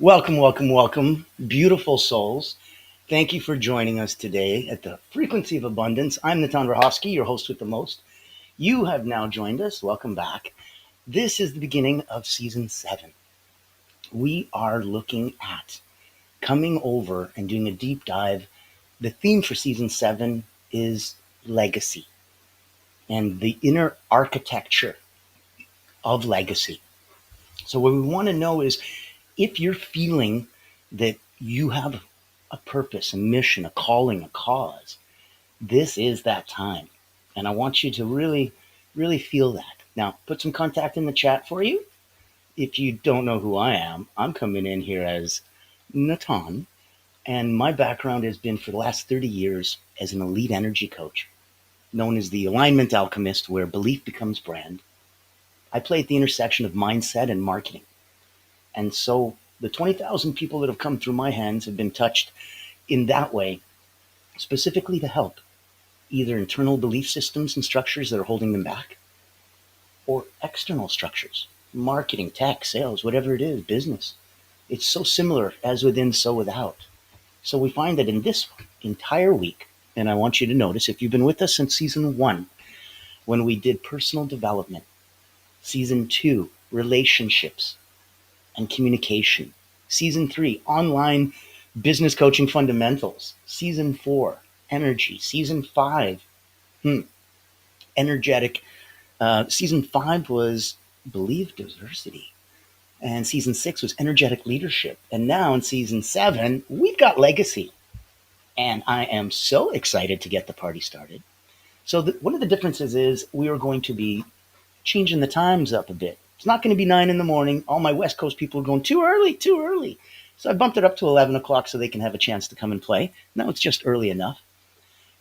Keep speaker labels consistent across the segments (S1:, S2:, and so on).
S1: Welcome, welcome, welcome, beautiful souls. Thank you for joining us today at the Frequency of Abundance. I'm Natan Rahovsky, your host with the most. You have now joined us. Welcome back. This is the beginning of season 7. We are looking at coming over and doing a deep dive. The theme for season 7 is legacy and the inner architecture of legacy. So, what we want to know is if you're feeling that you have a purpose, a mission, a calling, a cause, this is that time. And I want you to really, really feel that. Now, put some contact in the chat for you. If you don't know who I am, I'm coming in here as Natan, and my background has been for the last 30 years as an elite energy coach, known as the alignment alchemist, where belief becomes brand. I play at the intersection of mindset and marketing. And so the 20,000 people that have come through my hands have been touched in that way, specifically to help either internal belief systems and structures that are holding them back or external structures, marketing, tech, sales, whatever it is, business. It's so similar as within, so without. So we find that in this entire week, and I want you to notice if you've been with us since season 1, when we did personal development, season 2, relationships, and communication. Season 3, online business coaching fundamentals. Season 4, energy. Season 5, energetic. Season 5 was, I believe, diversity. And season 6 was energetic leadership. And now in season 7, we've got legacy. And I am so excited to get the party started. So one of the differences is we are going to be changing the times up a bit. It's not going to be 9 in the morning. All my West Coast people are going too early, too early. So I bumped it up to 11 o'clock so they can have a chance to come and play. Now it's just early enough.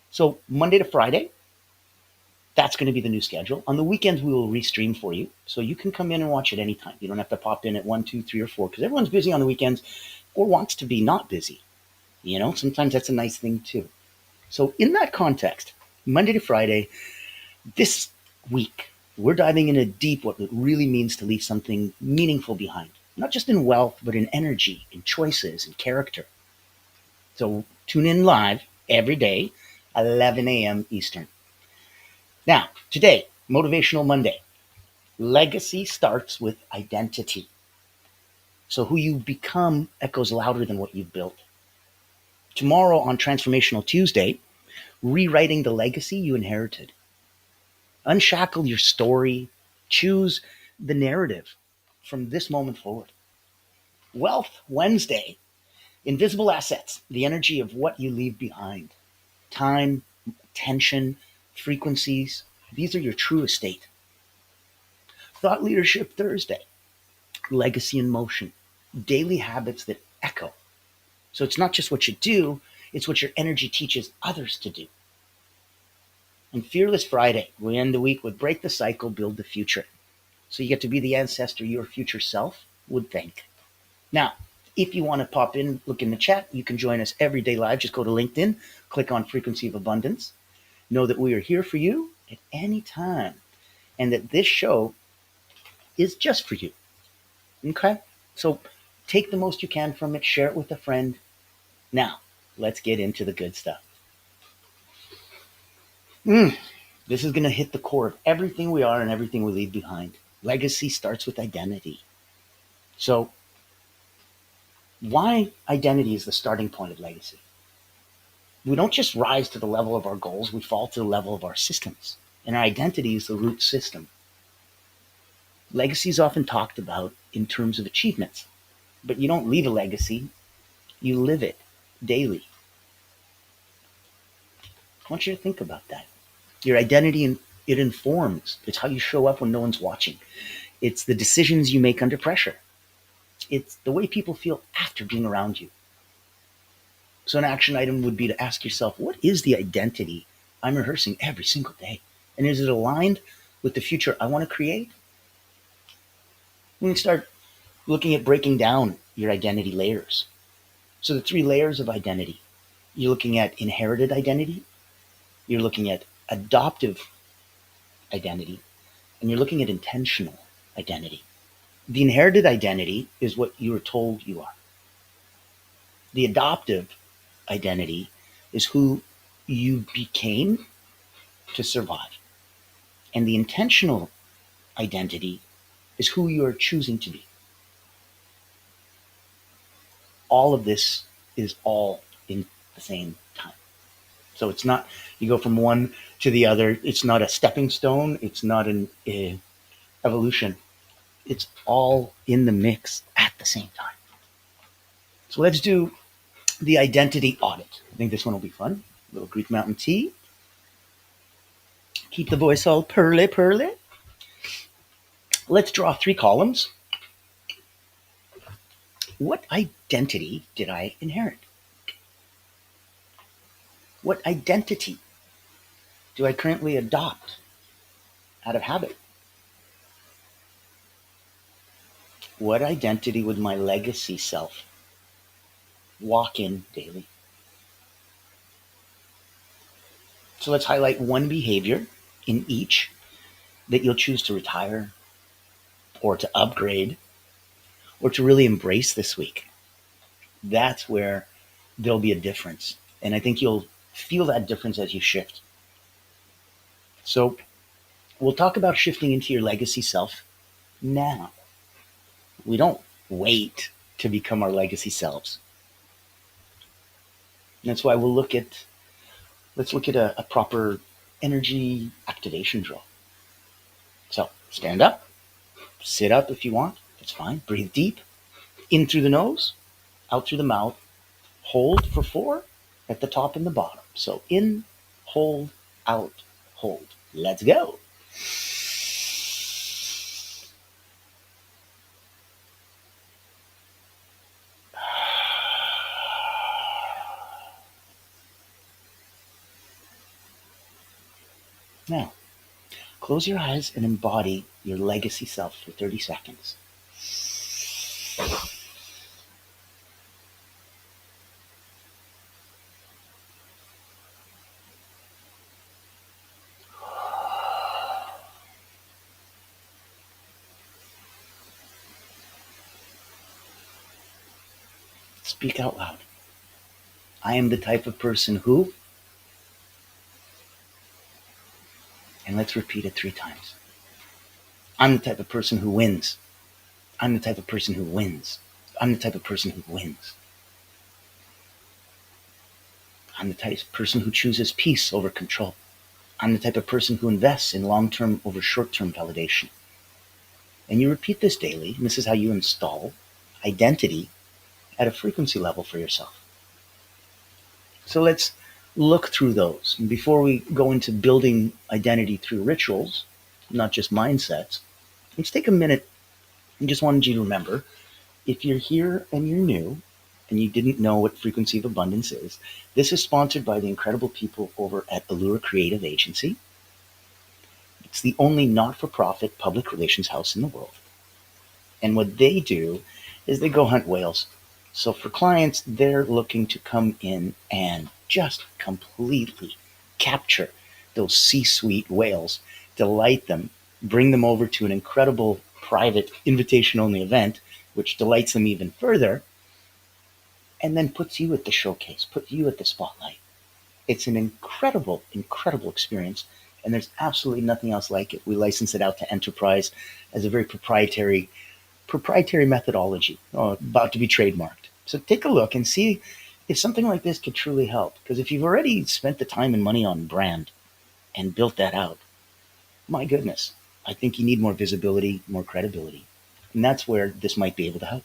S1: So Monday to Friday, that's going to be the new schedule. On the weekends, we will restream for you. So you can come in and watch it anytime. You don't have to pop in at 1, 2, 3, or 4 because everyone's busy on the weekends or wants to be not busy. Sometimes that's a nice thing too. So in that context, Monday to Friday, this week, we're diving into deep what it really means to leave something meaningful behind, not just in wealth, but in energy, in choices, in character. So tune in live every day, 11 a.m. Eastern. Now, today, Motivational Monday. Legacy starts with identity. So who you become echoes louder than what you've built. Tomorrow on Transformational Tuesday, rewriting the legacy you inherited. Unshackle your story. Choose the narrative from this moment forward. Wealth Wednesday. Invisible assets, the energy of what you leave behind. Time, attention, frequencies. These are your true estate. Thought Leadership Thursday. Legacy in motion. Daily habits that echo. So it's not just what you do, it's what your energy teaches others to do. And Fearless Friday, we end the week with Break the Cycle, Build the Future. So you get to be the ancestor your future self would thank. Now, if you want to pop in, look in the chat, you can join us every day live. Just go to LinkedIn, click on Frequency of Abundance. Know that we are here for you at any time and that this show is just for you. Okay? So take the most you can from it, share it with a friend. Now, let's get into the good stuff. This is going to hit the core of everything we are and everything we leave behind. Legacy starts with identity. So, why identity is the starting point of legacy? We don't just rise to the level of our goals, we fall to the level of our systems. And our identity is the root system. Legacy is often talked about in terms of achievements, but you don't leave a legacy, you live it daily. I want you to think about that. Your identity, it informs. It's how you show up when no one's watching. It's the decisions you make under pressure. It's the way people feel after being around you. So an action item would be to ask yourself, what is the identity I'm rehearsing every single day? And is it aligned with the future I want to create? We can start looking at breaking down your identity layers. So the 3 layers of identity. You're looking at inherited identity, you're looking at adoptive identity, and you're looking at intentional identity. The inherited identity is what you were told you are. The adoptive identity is who you became to survive. And the intentional identity is who you are choosing to be. All of this is all in the same time. So it's not, you go from one to the other. It's not a stepping stone. It's not an evolution. It's all in the mix at the same time. So let's do the identity audit. I think this one will be fun. A little Greek Mountain tea. Keep the voice all pearly, pearly. Let's draw 3 columns. What identity did I inherit? What identity do I currently adopt out of habit? What identity would my legacy self walk in daily? So let's highlight one behavior in each that you'll choose to retire or to upgrade or to really embrace this week. That's where there'll be a difference. And I think you'll feel that difference as you shift. So we'll talk about shifting into your legacy self now. We don't wait to become our legacy selves. And that's why let's look at a proper energy activation drill. So stand up, sit up if you want, that's fine. Breathe deep, in through the nose, out through the mouth. Hold for 4 at the top and the bottom. So in, hold, out, hold. Let's go. Now, close your eyes and embody your legacy self for 30 seconds. Speak out loud. I am the type of person who, and let's repeat it 3 times. I'm the type of person who wins. I'm the type of person who wins. I'm the type of person who wins. I'm the type of person who chooses peace over control. I'm the type of person who invests in long-term over short-term validation. And you repeat this daily, and this is how you install identity at a frequency level for yourself. So let's look through those. And before we go into building identity through rituals, not just mindsets, let's take a minute and just wanted you to remember, if you're here and you're new and you didn't know what Frequency of Abundance is, this is sponsored by the incredible people over at Allura Creative Agency. It's the only not-for-profit public relations house in the world. And what they do is they go hunt whales. So for clients, they're looking to come in and just completely capture those C-suite whales, delight them, bring them over to an incredible private invitation-only event, which delights them even further, and then puts you at the showcase, puts you at the spotlight. It's an incredible, incredible experience, and there's absolutely nothing else like it. We license it out to enterprise as a very proprietary methodology, about to be trademarked. So take a look and see if something like this could truly help. Because if you've already spent the time and money on brand and built that out, my goodness, I think you need more visibility, more credibility. And that's where this might be able to help.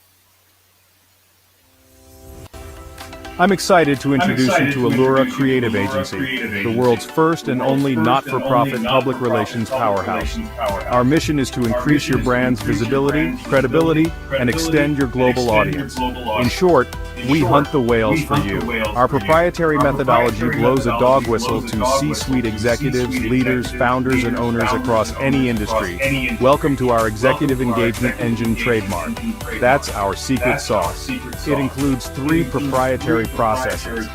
S2: I'm excited to introduce you to Allura Creative Agency, the world's first and only not-for-profit public relations powerhouse. Our mission is to increase your brand's visibility, credibility, and extend your global audience. In short, we hunt the whales for you. Our proprietary methodology blows a dog whistle to C-suite executives, leaders, founders, and owners across any industry. Welcome to our Executive Engagement Engine trademark. That's our secret sauce. It includes 3 proprietary processes: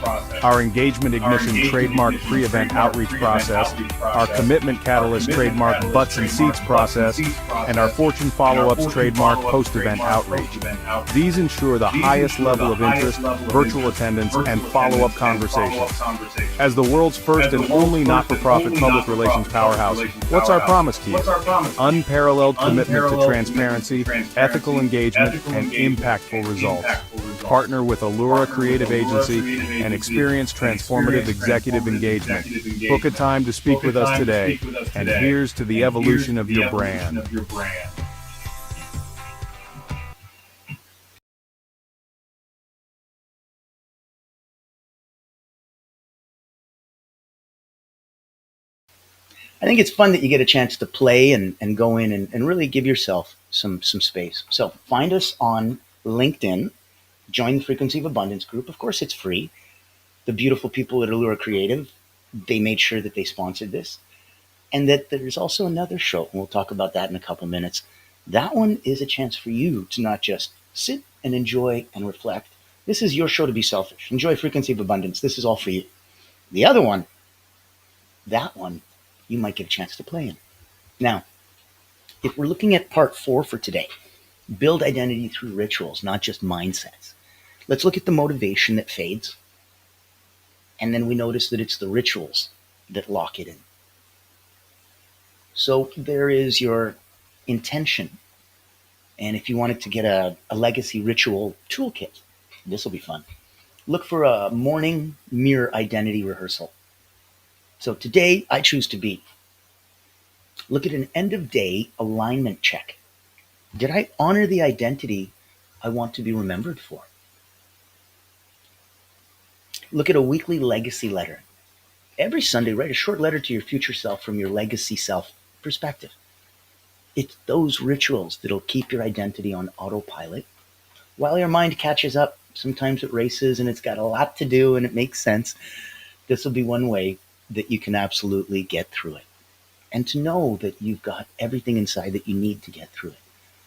S2: our Engagement Ignition trademark pre-event outreach process, our Commitment Catalyst trademark butts and seats process, and our Fortune Follow-Ups trademark post-event outreach. These ensure the highest level of interest, virtual attendance, and follow-up conversations. As the world's first and only not-for-profit public relations powerhouse, what's our promise to you? Unparalleled commitment to transparency, ethical engagement, and impactful results. Partner with Allura Creative Agency and experience transformative executive engagement. Book a time to speak with us today, and here's to the evolution of your brand.
S1: I think it's fun that you get a chance to play and go in and really give yourself some space. So find us on LinkedIn, join the Frequency of Abundance group. Of course, it's free. The beautiful people at Allura Creative, they made sure that they sponsored this. And that there's also another show, and we'll talk about that in a couple minutes. That one is a chance for you to not just sit and enjoy and reflect. This is your show to be selfish. Enjoy Frequency of Abundance. This is all for you. The other one, that one, you might get a chance to play in. Now, if we're looking at part 4 for today, build identity through rituals, not just mindsets. Let's look at the motivation that fades, and then we notice that it's the rituals that lock it in. So there is your intention. And if you wanted to get a legacy ritual toolkit, this will be fun. Look for a morning mirror identity rehearsal. So today I choose to be. Look at an end of day alignment check. Did I honor the identity I want to be remembered for? Look at a weekly legacy letter. Every Sunday, write a short letter to your future self from your legacy self perspective. It's those rituals that'll keep your identity on autopilot while your mind catches up. Sometimes it races and it's got a lot to do and it makes sense. This will be one way that you can absolutely get through it. And to know that you've got everything inside that you need to get through it.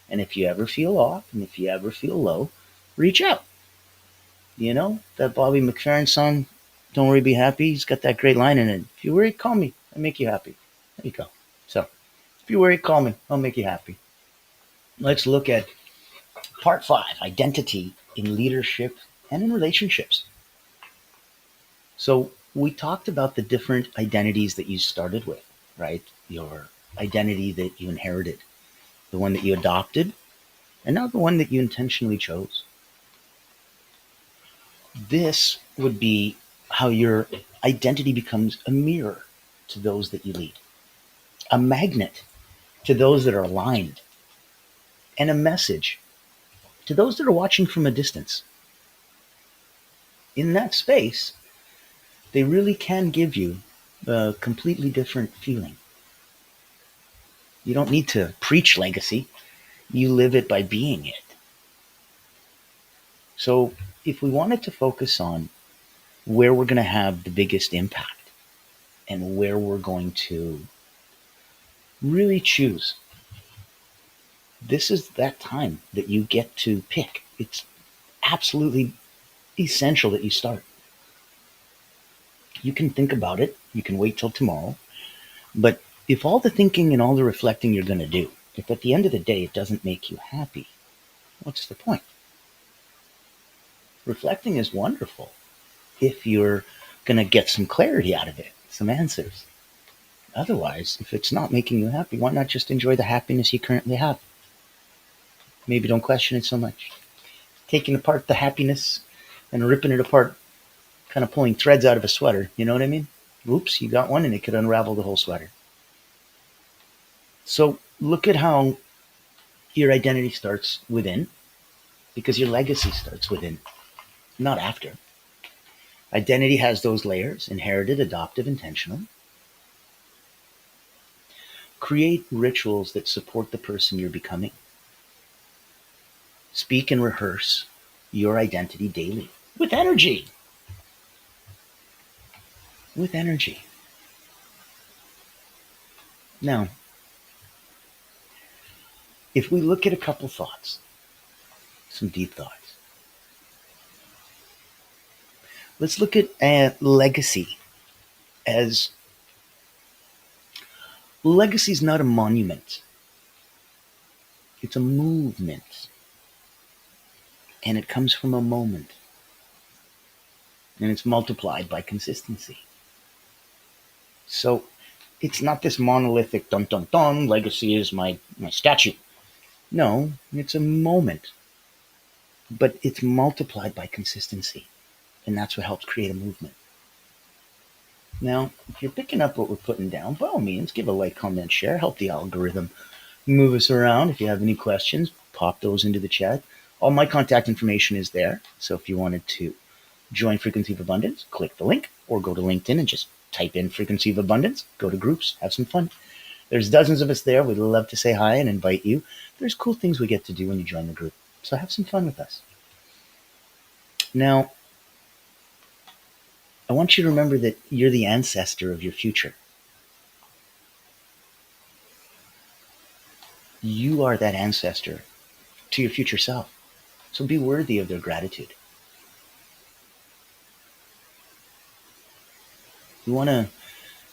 S1: And if you ever feel off and if you ever feel low, reach out. You know, that Bobby McFerrin song, Don't Worry, Be Happy, he's got that great line in it. If you worry, call me. I'll make you happy. There you go. So, if you worry, call me. I'll make you happy. Let's look at part 5, identity in leadership and in relationships. So, we talked about the different identities that you started with, right? Your identity that you inherited, the one that you adopted, and now the one that you intentionally chose. This would be how your identity becomes a mirror to those that you lead, a magnet to those that are aligned, and a message to those that are watching from a distance. In that space, they really can give you a completely different feeling. You don't need to preach legacy. You live it by being it. So if we wanted to focus on where we're going to have the biggest impact and where we're going to really choose, this is that time that you get to pick. It's absolutely essential that you start. You can think about it. You can wait till tomorrow. But if all the thinking and all the reflecting you're going to do, if at the end of the day it doesn't make you happy, what's the point? Reflecting is wonderful if you're going to get some clarity out of it, some answers. Otherwise, if it's not making you happy, why not just enjoy the happiness you currently have? Maybe don't question it so much. Taking apart the happiness and ripping it apart, kind of pulling threads out of a sweater, you know what I mean? Oops, you got one and it could unravel the whole sweater. So look at how your identity starts within, because your legacy starts within, not after. Identity has those layers: inherited, adoptive, intentional. Create rituals that support the person you're becoming. Speak and rehearse your identity daily with energy. With energy. Now, if we look at a couple thoughts, some deep thoughts, let's look at legacy as legacy is not a monument. It's a movement. And it comes from a moment. and it's multiplied by consistency. So it's not this monolithic dun dun dun, legacy is my statue. No, it's a moment, but it's multiplied by consistency, and that's what helps create a movement. Now, if you're picking up what we're putting down, by all means, give a like, comment, share, help the algorithm move us around. If you have any questions, pop those into the chat. All my contact information is there. So if you wanted to join Frequency of Abundance, click the link or go to LinkedIn and just type in Frequency of Abundance, go to groups, have some fun. There's dozens of us there. We'd love to say hi and invite you. There's cool things we get to do when you join the group. So have some fun with us. Now, I want you to remember that you're the ancestor of your future. You are that ancestor to your future self. So be worthy of their gratitude. You want to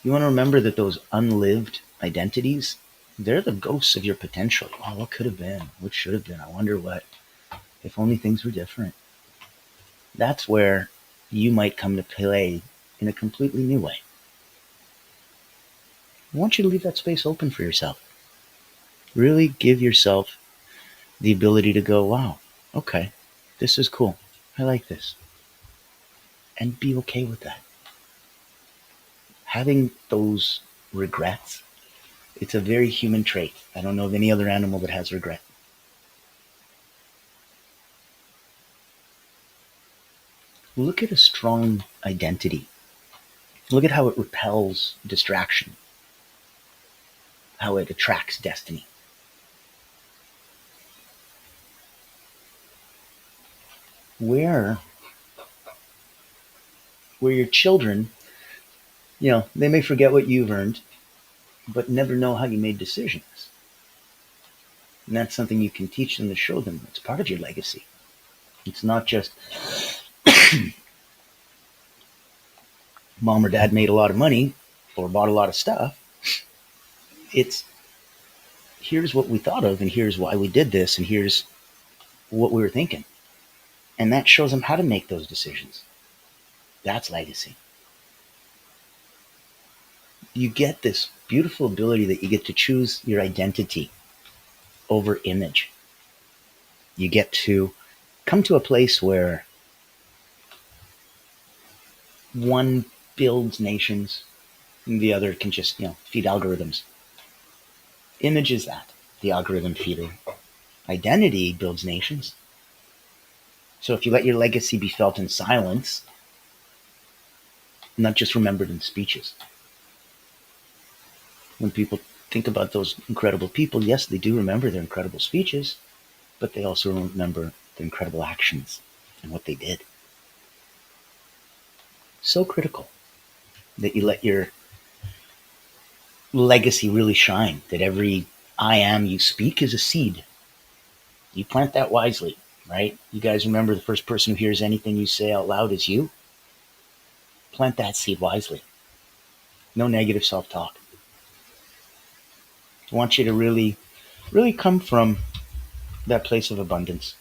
S1: remember that those unlived identities, they're the ghosts of your potential. Oh, what could have been? What should have been? I wonder what. If only things were different. That's where you might come to play in a completely new way. I want you to leave that space open for yourself. Really give yourself the ability to go, wow, okay, this is cool. I like this. And be okay with that. Having those regrets, it's a very human trait. I don't know of any other animal that has regret. Look at a strong identity. Look at how it repels distraction, how it attracts destiny. Where your children, they may forget what you've earned, but never know how you made decisions. And that's something you can teach them to show them. It's part of your legacy. It's not just mom or dad made a lot of money or bought a lot of stuff. It's here's what we thought of, and here's why we did this, and here's what we were thinking. And that shows them how to make those decisions. That's legacy. You get this beautiful ability that you get to choose your identity over image. You get to come to a place where one builds nations and the other can just, feed algorithms. Image is that, the algorithm feeder. Identity builds nations. So if you let your legacy be felt in silence, not just remembered in speeches. When people think about those incredible people, yes, they do remember their incredible speeches, but they also remember their incredible actions and what they did. So critical that you let your legacy really shine, that every I am you speak is a seed. You plant that wisely, right? You guys remember the first person who hears anything you say out loud is you? Plant that seed wisely. No negative self-talk. I want you to really, really come from that place of abundance.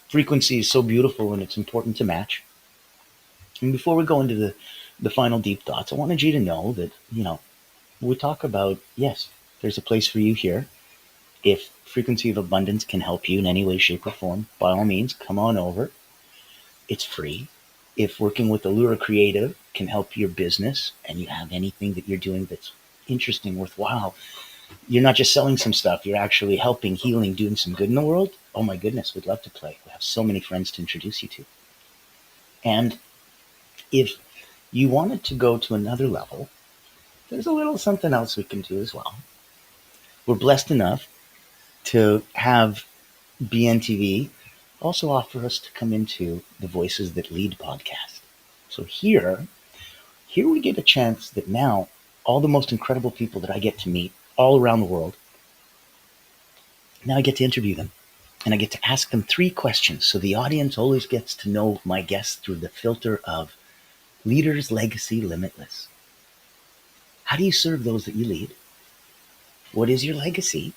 S1: Frequency is so beautiful and it's important to match. And before we go into the final deep thoughts, I wanted you to know that, we talk about, yes, there's a place for you here. If Frequency of Abundance can help you in any way, shape, or form, by all means, come on over. It's free. If working with Allura Creative can help your business and you have anything that you're doing that's interesting, worthwhile, you're not just selling some stuff, you're actually helping, healing, doing some good in the world, oh my goodness, we'd love to play. We have so many friends to introduce you to. And if you wanted to go to another level, there's a little something else we can do as well. We're blessed enough to have BNTV also offer us to come into the Voices That Lead podcast. So here we get a chance that now all the most incredible people that I get to meet all around the world, now I get to interview them and I get to ask them 3 questions. So the audience always gets to know my guests through the filter of Leaders Legacy Limitless. How do you serve those that you lead? What is your legacy?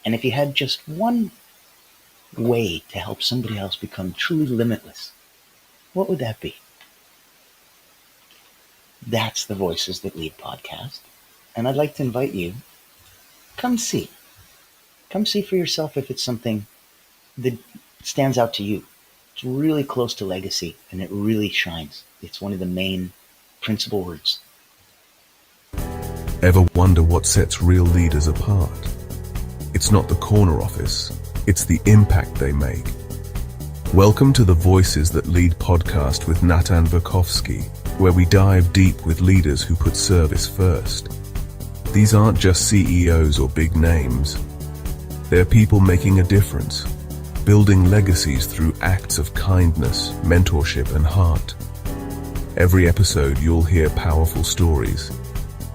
S1: And if you had just one way to help somebody else become truly limitless, what would that be? That's the Voices That Lead podcast. And I'd like to invite you, come see. Come see for yourself if it's something that stands out to you. It's really close to legacy and it really shines. It's one of the main principal words.
S3: Ever wonder what sets real leaders apart? It's not the corner office, it's the impact they make. Welcome to the Voices That Lead podcast with Natan Verkovsky, where we dive deep with leaders who put service first. These aren't just CEOs or big names. They're people making a difference, building legacies through acts of kindness, mentorship, and heart. Every episode you'll hear powerful stories,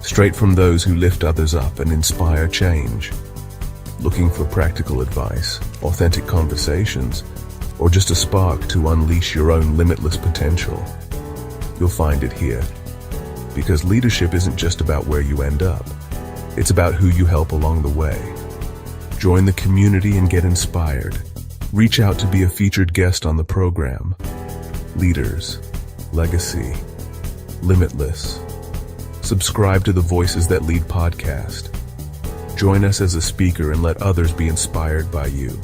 S3: straight from those who lift others up and inspire change. Looking for practical advice, authentic conversations, or just a spark to unleash your own limitless potential? You'll find it here. Because leadership isn't just about where you end up, it's about who you help along the way. Join the community and get inspired. Reach out to be a featured guest on the program. Leaders, legacy, limitless. Subscribe to the Voices That Lead podcast. Join us as a speaker and let others be inspired by you.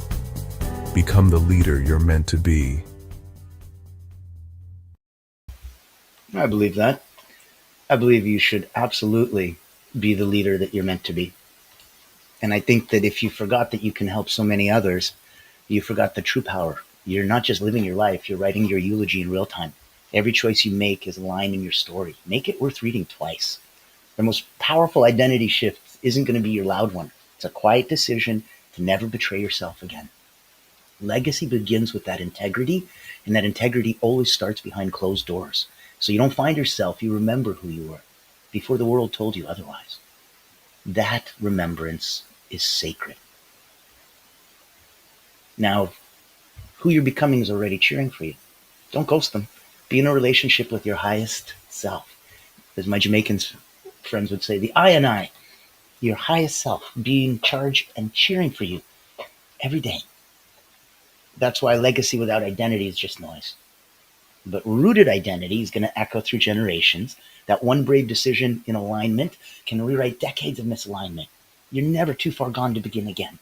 S3: Become the leader you're meant to be.
S1: I believe that. I believe you should absolutely be the leader that you're meant to be. And I think that if you forgot that you can help so many others, you forgot the true power. You're not just living your life, you're writing your eulogy in real time. Every choice you make is a line in your story. Make it worth reading twice. The most powerful identity shift isn't going to be your loud one. It's a quiet decision to never betray yourself again. Legacy begins with that integrity, and that integrity always starts behind closed doors. So you don't find yourself, you remember who you were before the world told you otherwise. That remembrance is sacred. Now, who you're becoming is already cheering for you. Don't ghost them. Be in a relationship with your highest self. As my Jamaican friends would say, the I and I, your highest self, being in charge and cheering for you every day. That's why legacy without identity is just noise. But rooted identity is going to echo through generations. That one brave decision in alignment can rewrite decades of misalignment. You're never too far gone to begin again.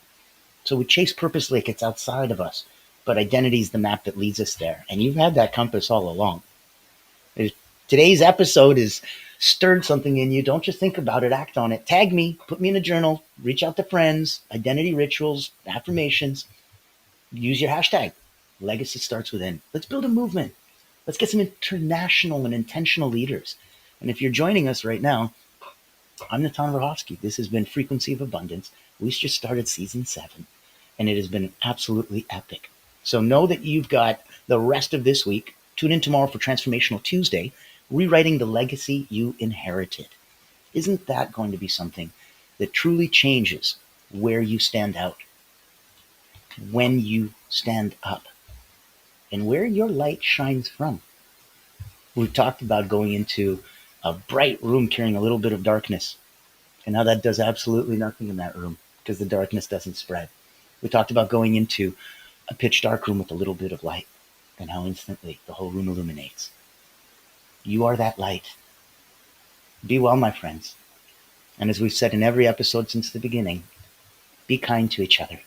S1: So we chase purpose like it's outside of us, but identity is the map that leads us there. And you've had that compass all along. If today's episode has stirred something in you, don't just think about it, act on it. Tag me, put me in a journal, reach out to friends, identity rituals, affirmations. Use your hashtag. Legacy starts within. Let's build a movement. Let's get some international and intentional leaders. And if you're joining us right now, I'm Natan Verhovsky. This has been Frequency of Abundance. We just started season 7, and it has been absolutely epic. So know that you've got the rest of this week. Tune in tomorrow for Transformational Tuesday, rewriting the legacy you inherited. Isn't that going to be something that truly changes where you stand out, when you stand up, and where your light shines from? We've talked about going into a bright room carrying a little bit of darkness, and how that does absolutely nothing in that room because the darkness doesn't spread. We talked about going into a pitch dark room with a little bit of light and how instantly the whole room illuminates. You are that light. Be well, my friends. And as we've said in every episode since the beginning, be kind to each other.